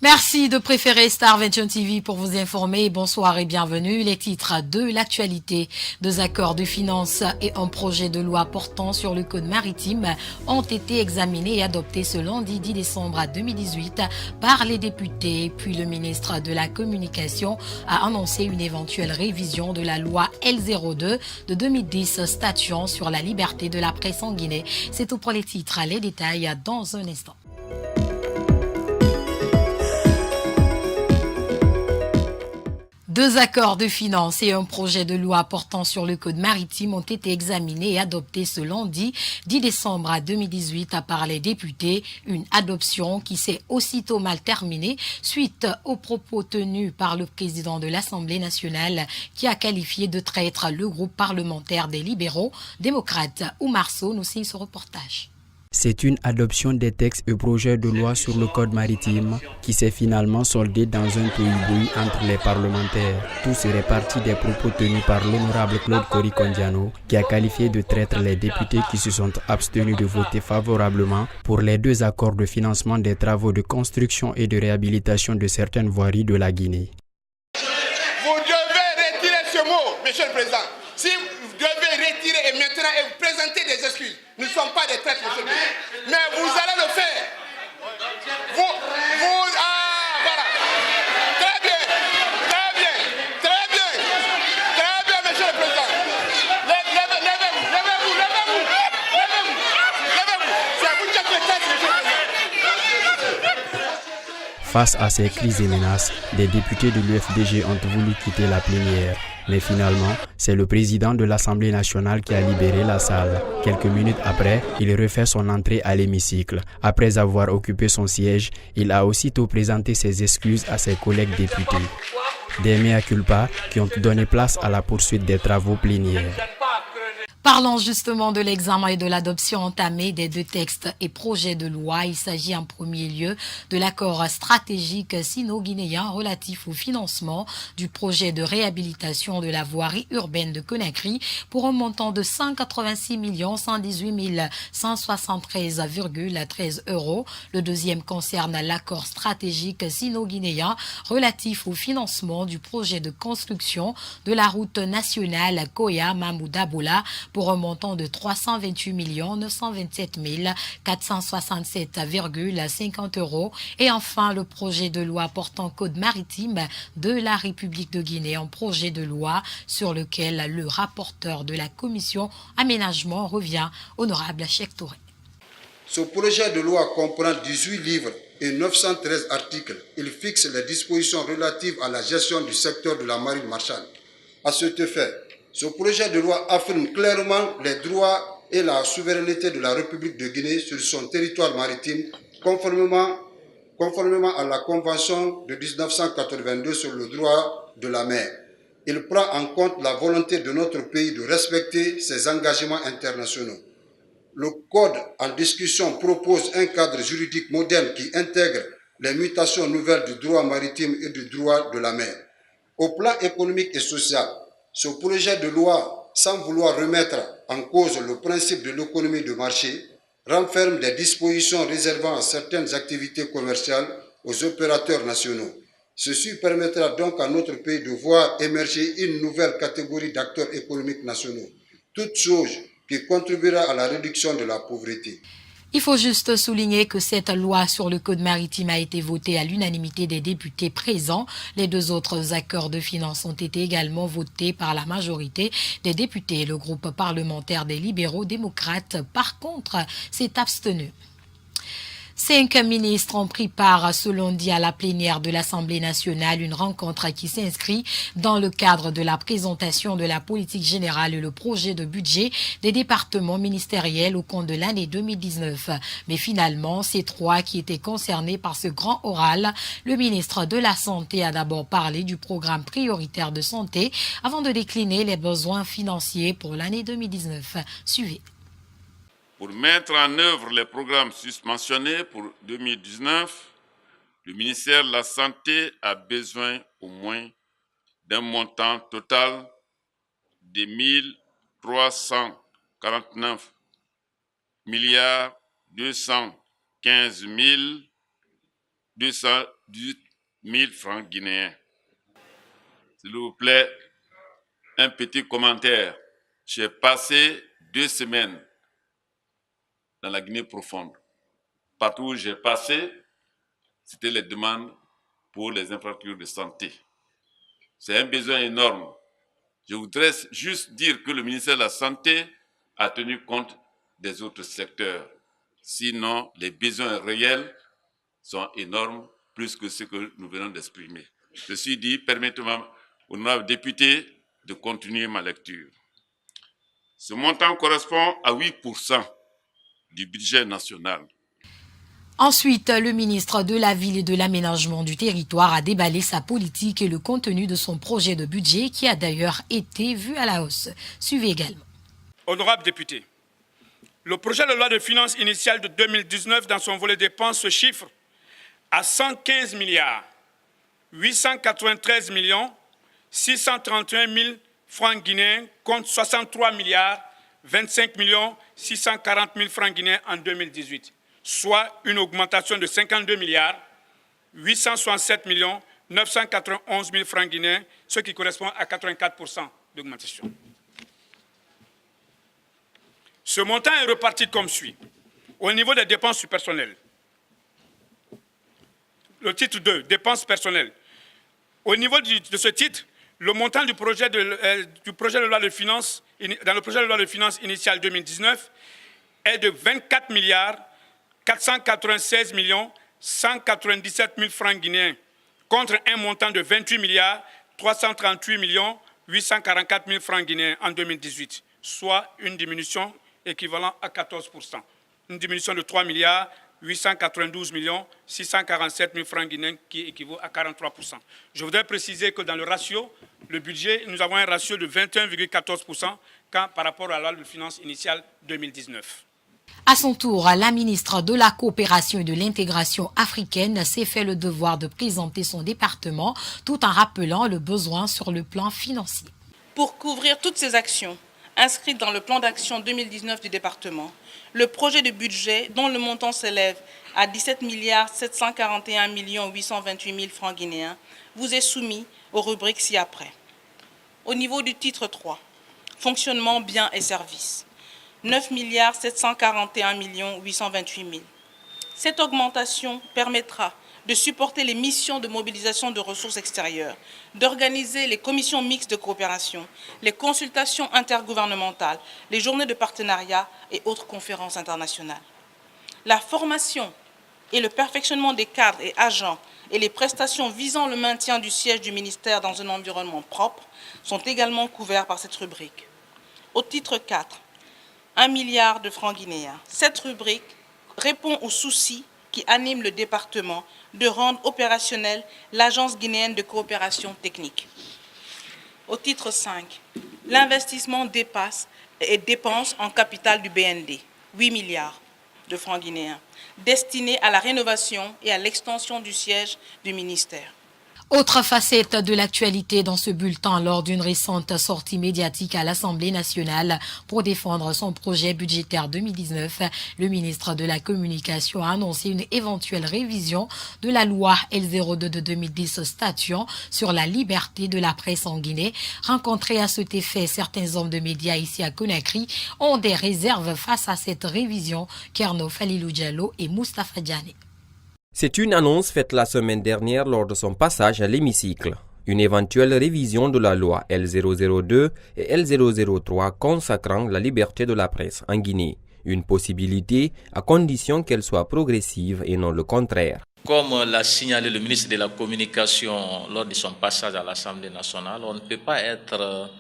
Merci de préférer Star 21 TV pour vous informer. Bonsoir et bienvenue. Les titres de l'actualité. Deux accords de finances et un projet de loi portant sur le code maritime ont été examinés et adoptés ce lundi 10 décembre 2018 par les députés. Puis le ministre de la Communication a annoncé une éventuelle révision de la loi L02 de 2010 statuant sur la liberté de la presse en Guinée. C'est tout pour les titres. Les détails dans un instant. Deux accords de finances et un projet de loi portant sur le code maritime ont été examinés et adoptés ce lundi 10 décembre 2018 par les députés. Une adoption qui s'est aussitôt mal terminée suite aux propos tenus par le président de l'Assemblée nationale qui a qualifié de traître le groupe parlementaire des libéraux démocrates. Oumar Sow nous signe ce reportage. C'est une adoption des textes et projets de loi sur le code maritime qui s'est finalement soldée dans un tohu-bohu entre les parlementaires. Tout serait parti des propos tenus par l'honorable Claude Korikondiano qui a qualifié de traîtres les députés qui se sont abstenus de voter favorablement pour les deux accords de financement des travaux de construction et de réhabilitation de certaines voiries de la Guinée. Vous devez retirer ce mot, Monsieur le Président. Si vous devez retirer et maintenant et vous présenter des excuses, nous ne sommes pas des traîtres, Monsieur le Président. Mais vous allez le faire. Voilà. Très bien, Monsieur le Président. Levez-vous. C'est vous qui êtes les traîtres, Monsieur le Président. Face à ces crises et menaces, des députés de l'UFDG ont voulu quitter la plénière. Mais finalement, c'est le président de l'Assemblée nationale qui a libéré la salle. Quelques minutes après, il refait son entrée à l'hémicycle. Après avoir occupé son siège, il a aussitôt présenté ses excuses à ses collègues députés. Des mea culpa qui ont donné place à la poursuite des travaux plénières. Parlons justement de l'examen et de l'adoption entamée des deux textes et projets de loi. Il s'agit en premier lieu de l'accord stratégique sino-guinéen relatif au financement du projet de réhabilitation de la voirie urbaine de Conakry pour un montant de 186 118 173,13 €. Le deuxième concerne l'accord stratégique sino-guinéen relatif au financement du projet de construction de la route nationale Koya-Mamoudaboula pour un montant de 328 927 467,50 €. Et enfin, le projet de loi portant code maritime de la République de Guinée, un projet de loi sur lequel le rapporteur de la commission aménagement revient, honorable Cheikh Touré. Ce projet de loi comprend 18 livres et 913 articles. Il fixe les dispositions relatives à la gestion du secteur de la marine marchande. À cet effet, ce projet de loi affirme clairement les droits et la souveraineté de la République de Guinée sur son territoire maritime, conformément à la Convention de 1982 sur le droit de la mer. Il prend en compte la volonté de notre pays de respecter ses engagements internationaux. Le Code en discussion propose un cadre juridique moderne qui intègre les mutations nouvelles du droit maritime et du droit de la mer. Au plan économique et social, ce projet de loi, sans vouloir remettre en cause le principe de l'économie de marché, renferme des dispositions réservant certaines activités commerciales aux opérateurs nationaux. Ceci permettra donc à notre pays de voir émerger une nouvelle catégorie d'acteurs économiques nationaux, toute chose qui contribuera à la réduction de la pauvreté. Il faut juste souligner que cette loi sur le code maritime a été votée à l'unanimité des députés présents. Les deux autres accords de finances ont été également votés par la majorité des députés. Le groupe parlementaire des libéraux démocrates, par contre, s'est abstenu. 5 ministres ont pris part ce lundi à la plénière de l'Assemblée nationale, une rencontre qui s'inscrit dans le cadre de la présentation de la politique générale et le projet de budget des départements ministériels au compte de l'année 2019. Mais finalement, ces 3 qui étaient concernés par ce grand oral, le ministre de la Santé a d'abord parlé du programme prioritaire de santé avant de décliner les besoins financiers pour l'année 2019. Suivez. Pour mettre en œuvre les programmes susmentionnés pour 2019, le ministère de la Santé a besoin au moins d'un montant total de 1 349 215 218 18 000 francs guinéens. S'il vous plaît, un petit commentaire. J'ai passé 2 semaines dans la Guinée profonde. Partout où j'ai passé, c'était les demandes pour les infrastructures de santé. C'est un besoin énorme. Je voudrais juste dire que le ministère de la Santé a tenu compte des autres secteurs. Sinon, les besoins réels sont énormes, plus que ce que nous venons d'exprimer. Ceci dit, permettez-moi, honorable député, de continuer ma lecture. Ce montant correspond à 8% du budget national. Ensuite, le ministre de la Ville et de l'Aménagement du Territoire a déballé sa politique et le contenu de son projet de budget qui a d'ailleurs été vu à la hausse. Suivez également. Honorable député, le projet de loi de finances initiale de 2019 dans son volet dépenses se chiffre à 115 milliards 893 millions 631 000 francs guinéens contre 63 milliards 25 millions 640 000 francs guinéens en 2018, soit une augmentation de 52 milliards 867 millions 991 000 francs guinéens, ce qui correspond à 84% d'augmentation. Ce montant est reparti comme suit. Au niveau des dépenses du personnel, le titre 2, dépenses personnelles. Au niveau de ce titre, le montant du projet de loi de finances, dans le projet de loi de finances initial 2019, est de 24 milliards 496 millions 197 000 francs guinéens, contre un montant de 28 milliards 338 millions 844 000 francs guinéens en 2018, soit une diminution équivalente à 14%. Une diminution de 3 milliards 892 millions 647 000 francs guinéens qui équivaut à 43%. Je voudrais préciser que dans le ratio, le budget, nous avons un ratio de 21,14% par rapport à la loi de finances initiale 2019. À son tour, la ministre de la Coopération et de l'Intégration africaine s'est fait le devoir de présenter son département tout en rappelant le besoin sur le plan financier. Pour couvrir toutes ces actions inscrites dans le plan d'action 2019 du département, le projet de budget, dont le montant s'élève à 17 741 828 000 francs guinéens, vous est soumis aux rubriques ci-après. Au niveau du titre 3, fonctionnement, biens et services, 9 741 828 000. Cette augmentation permettra de supporter les missions de mobilisation de ressources extérieures, d'organiser les commissions mixtes de coopération, les consultations intergouvernementales, les journées de partenariat et autres conférences internationales. La formation et le perfectionnement des cadres et agents et les prestations visant le maintien du siège du ministère dans un environnement propre sont également couverts par cette rubrique. Au titre 4, 1 milliard de francs guinéens. Cette rubrique répond aux soucis qui animent le département de rendre opérationnelle l'Agence guinéenne de coopération technique. Au titre 5, l'investissement dépasse et dépense en capital du BND, 8 milliards de francs guinéens, destinés à la rénovation et à l'extension du siège du ministère. Autre facette de l'actualité dans ce bulletin lors d'une récente sortie médiatique à l'Assemblée nationale pour défendre son projet budgétaire 2019, le ministre de la Communication a annoncé une éventuelle révision de la loi L02 de 2010 statuant sur la liberté de la presse en Guinée. Rencontrés à cet effet, certains hommes de médias ici à Conakry ont des réserves face à cette révision. Kerno Falilou Diallo et Moustapha Diané. C'est une annonce faite la semaine dernière lors de son passage à l'hémicycle. Une éventuelle révision de la loi L002 et L003 consacrant la liberté de la presse en Guinée. Une possibilité à condition qu'elle soit progressive et non le contraire. Comme l'a signalé le ministre de la Communication lors de son passage à l'Assemblée nationale, on ne peut pas être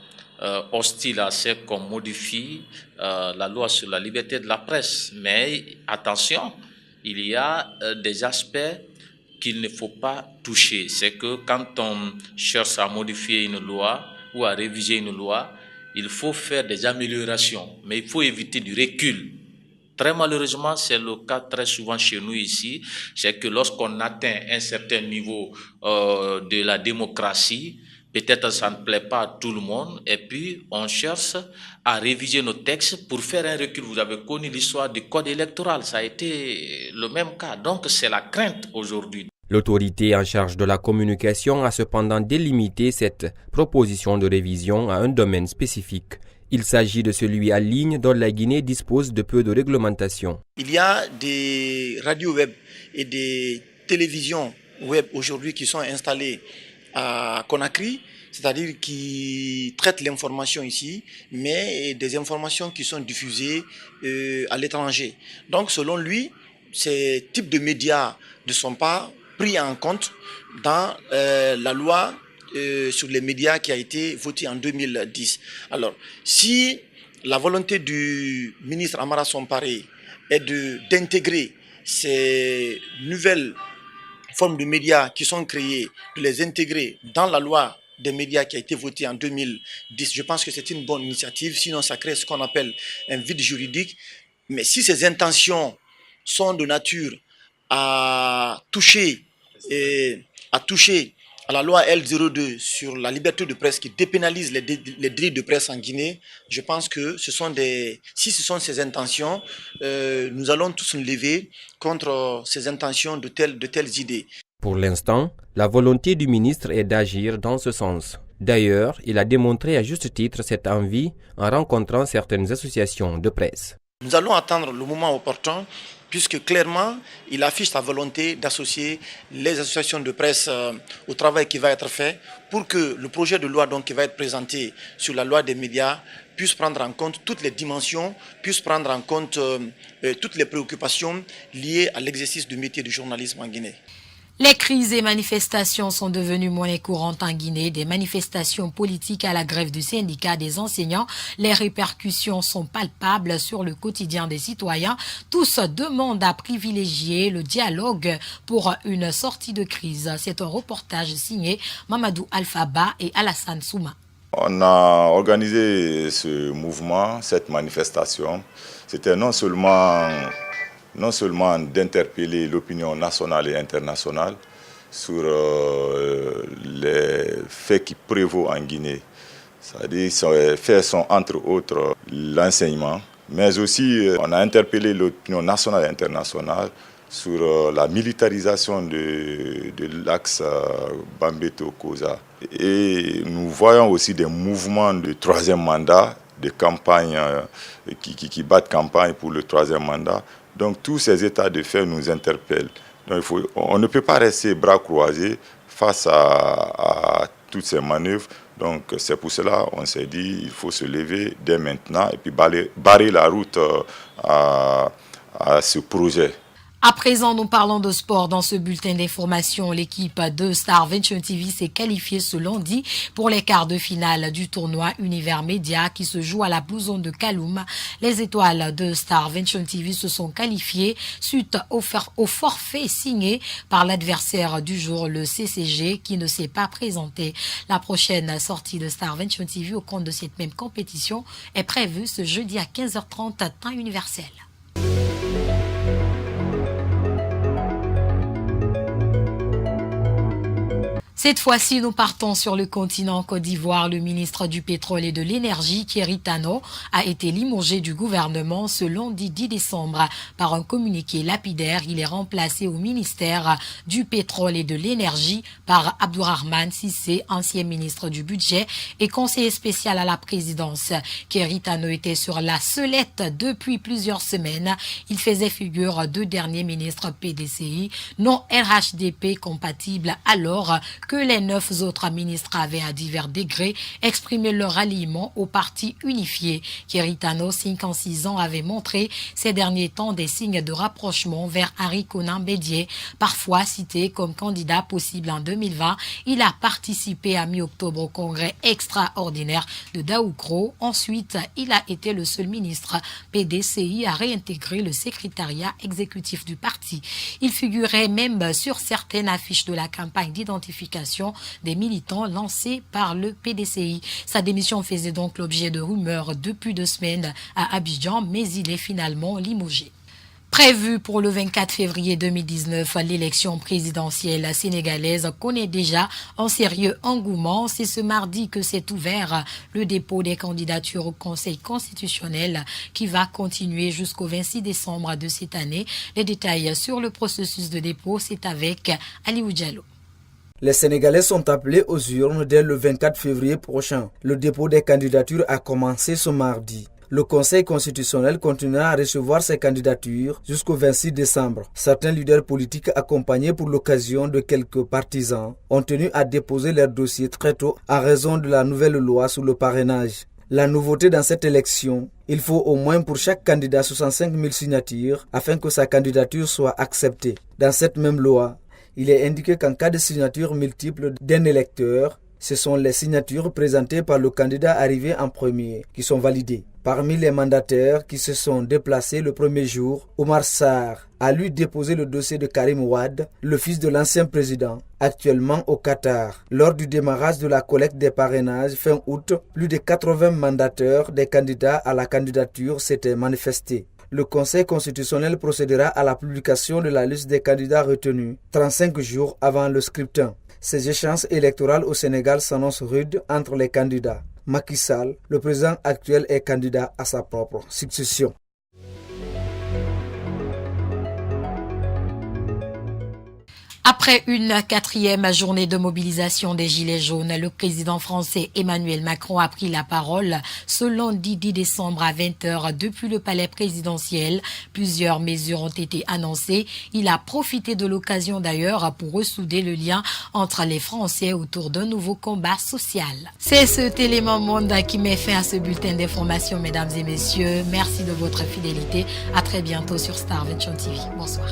hostile à ce qu'on modifie la loi sur la liberté de la presse. Mais attention, il y a des aspects qu'il ne faut pas toucher. C'est que quand on cherche à modifier une loi ou à réviser une loi, il faut faire des améliorations, mais il faut éviter du recul. Très malheureusement, c'est le cas très souvent chez nous ici, c'est que lorsqu'on atteint un certain niveau de la démocratie, peut-être ça ne plaît pas à tout le monde, et puis on cherche à réviser nos textes pour faire un recul. Vous avez connu l'histoire du code électoral, ça a été le même cas. Donc c'est la crainte aujourd'hui. L'autorité en charge de la communication a cependant délimité cette proposition de révision à un domaine spécifique. Il s'agit de celui en ligne dont la Guinée dispose de peu de réglementation. Il y a des radios web et des télévisions web aujourd'hui qui sont installées à Conakry, c'est-à-dire qui traitent l'information ici, mais des informations qui sont diffusées à l'étranger. Donc selon lui, ces types de médias ne sont pas pris en compte dans la loi sur les médias qui a été votée en 2010. Alors, si la volonté du ministre Amara Somparé est d'intégrer ces nouvelles formes de médias qui sont créées, de les intégrer dans la loi des médias qui a été votée en 2010, je pense que c'est une bonne initiative, sinon ça crée ce qu'on appelle un vide juridique. Mais si ces intentions sont de nature à toucher à la loi L02 sur la liberté de presse qui dépénalise les délits de presse en Guinée, je pense que si ce sont ces intentions, nous allons tous nous lever contre ces intentions de telles idées. Pour l'instant, la volonté du ministre est d'agir dans ce sens. D'ailleurs, il a démontré à juste titre cette envie en rencontrant certaines associations de presse. Nous allons attendre le moment opportun, puisque clairement, il affiche sa volonté d'associer les associations de presse au travail qui va être fait pour que le projet de loi qui va être présenté sur la loi des médias puisse prendre en compte toutes les dimensions, puisse prendre en compte toutes les préoccupations liées à l'exercice du métier du journalisme en Guinée. Les crises et manifestations sont devenues monnaie courante en Guinée. Des manifestations politiques à la grève du syndicat des enseignants. Les répercussions sont palpables sur le quotidien des citoyens. Tous demandent à privilégier le dialogue pour une sortie de crise. C'est un reportage signé Mamadou Alphaba et Alassane Souma. On a organisé ce mouvement, cette manifestation. C'était non seulement d'interpeller l'opinion nationale et internationale sur les faits qui prévaut en Guinée. C'est-à-dire ces faits sont entre autres l'enseignement, mais aussi on a interpellé l'opinion nationale et internationale sur la militarisation de l'axe Bambeto-Koza. Et nous voyons aussi des mouvements de troisième mandat, des campagnes qui battent campagne pour le troisième mandat. Donc tous ces états de fait nous interpellent. Donc, on ne peut pas rester bras croisés face à toutes ces manœuvres. Donc c'est pour cela qu'on s'est dit qu'il faut se lever dès maintenant et puis barrer la route à ce projet. À présent, nous parlons de sport. Dans ce bulletin d'information, l'équipe de Star Venture TV s'est qualifiée ce lundi pour les quarts de finale du tournoi Univers Média qui se joue à la Blue Zone de Kaloum. Les étoiles de Star Venture TV se sont qualifiées suite au forfait signé par l'adversaire du jour, le CCG, qui ne s'est pas présenté. La prochaine sortie de Star Venture TV au compte de cette même compétition est prévue ce jeudi à 15h30 temps universel. Cette fois-ci, nous partons sur le continent Côte d'Ivoire. Le ministre du Pétrole et de l'Énergie, Thierry Tano, a été limogé du gouvernement ce lundi 10 décembre. Par un communiqué lapidaire, il est remplacé au ministère du Pétrole et de l'Énergie par Abdourahmane Sissé, ancien ministre du Budget et conseiller spécial à la présidence. Thierry Tano était sur la sellette depuis plusieurs semaines. Il faisait figure de dernier ministre PDCI, non RHDP compatible alors que les 9 autres ministres avaient à divers degrés exprimé leur ralliement au parti unifié. Thierry Tano, 56 ans, avait montré ces derniers temps des signes de rapprochement vers Henri Konan Bédié, parfois cité comme candidat possible en 2020. Il a participé à mi-octobre au congrès extraordinaire de Daoukro. Ensuite, il a été le seul ministre PDCI à réintégrer le secrétariat exécutif du parti. Il figurait même sur certaines affiches de la campagne d'identification des militants lancés par le PDCI. Sa démission faisait donc l'objet de rumeurs depuis 2 semaines à Abidjan, mais il est finalement limogé. Prévue pour le 24 février 2019, l'élection présidentielle sénégalaise connaît déjà un sérieux engouement. C'est ce mardi que s'est ouvert le dépôt des candidatures au Conseil constitutionnel qui va continuer jusqu'au 26 décembre de cette année. Les détails sur le processus de dépôt, c'est avec Aliou Diallo. Les Sénégalais sont appelés aux urnes dès le 24 février prochain. Le dépôt des candidatures a commencé ce mardi. Le Conseil constitutionnel continuera à recevoir ces candidatures jusqu'au 26 décembre. Certains leaders politiques accompagnés pour l'occasion de quelques partisans ont tenu à déposer leurs dossiers très tôt à raison de la nouvelle loi sur le parrainage. La nouveauté dans cette élection, il faut au moins pour chaque candidat 65 000 signatures afin que sa candidature soit acceptée. Dans cette même loi, il est indiqué qu'en cas de signature multiple d'un électeur, ce sont les signatures présentées par le candidat arrivé en premier qui sont validées. Parmi les mandataires qui se sont déplacés le premier jour, Omar Sarr a lui déposé le dossier de Karim Wade, le fils de l'ancien président, actuellement au Qatar. Lors du démarrage de la collecte des parrainages fin août, plus de 80 mandataires des candidats à la candidature s'étaient manifestés. Le Conseil constitutionnel procédera à la publication de la liste des candidats retenus 35 jours avant le scrutin. Ces échéances électorales au Sénégal s'annoncent rudes entre les candidats. Macky Sall, le président actuel, est candidat à sa propre succession. Après une 4e journée de mobilisation des Gilets jaunes, le président français Emmanuel Macron a pris la parole ce lundi 10 décembre à 20h depuis le palais présidentiel. Plusieurs mesures ont été annoncées. Il a profité de l'occasion d'ailleurs pour ressouder le lien entre les Français autour d'un nouveau combat social. C'est cet élément monde qui met fin à ce bulletin d'information, mesdames et messieurs. Merci de votre fidélité. À très bientôt sur Star 21 TV. Bonsoir.